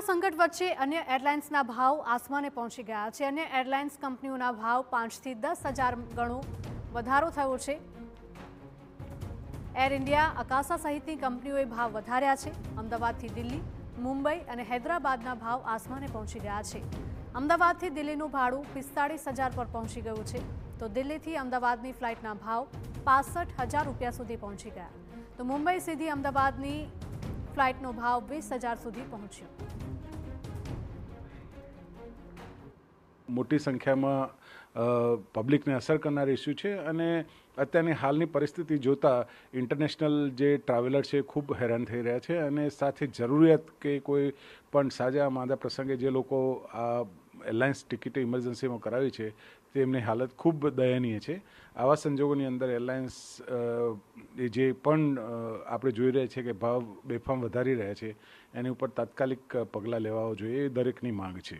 સંકટ વચ્ચે અન્ય એરલાઇન્સના ભાવ આસમાને પહોંચી ગયા છે। અન્ય એરલાઇન્સ કંપનીઓના ભાવ 5 થી 10,000 ગણો વધારો થયો છે। એર ઇન્ડિયા, અકાસા સહિતની કંપનીઓએ ભાવ વધાર્યા છે। અમદાવાદથી દિલ્હી, મુંબઈ અને હૈદરાબાદના ભાવ આસમાને પહોંચી ગયા છે। અમદાવાદથી દિલ્હીનું ભાડું 45,000 પર પહોંચી ગયું છે, તો દિલ્હીથી અમદાવાદની ફ્લાઇટના ભાવ 65,000 રૂપિયા સુધી પહોંચી ગયા, તો મુંબઈ સીધી અમદાવાદની ફ્લાઇટનો ભાવ 20,000 સુધી પહોંચ્યો। મોટી સંખ્યામાં પબ્લિકને અસર કરનાર ઇસ્યુ છે અને અત્યારની હાલની પરિસ્થિતિ જોતા ઇન્ટરનેશનલ જે ટ્રાવેલર છે ખૂબ હેરાન થઈ રહ્યા છે અને સાથે જરૂરિયાત કે કોઈ પણ સાજા માંદા પ્રસંગે જે લોકો આ એરલાઇન્સ ટિકિટ ઇમરજન્સીમાં કરાવી છે તેમની હાલત ખૂબ દયનીય છે। આવા સંજોગોની અંદર એરલાઇન્સ જે પણ આપણે જોઈ રહ્યા છીએ કે ભાવ બેફામ વધારી રહ્યા છે એની ઉપર તાત્કાલિક પગલાં લેવા જોઈએ એ દરેકની માંગ છે।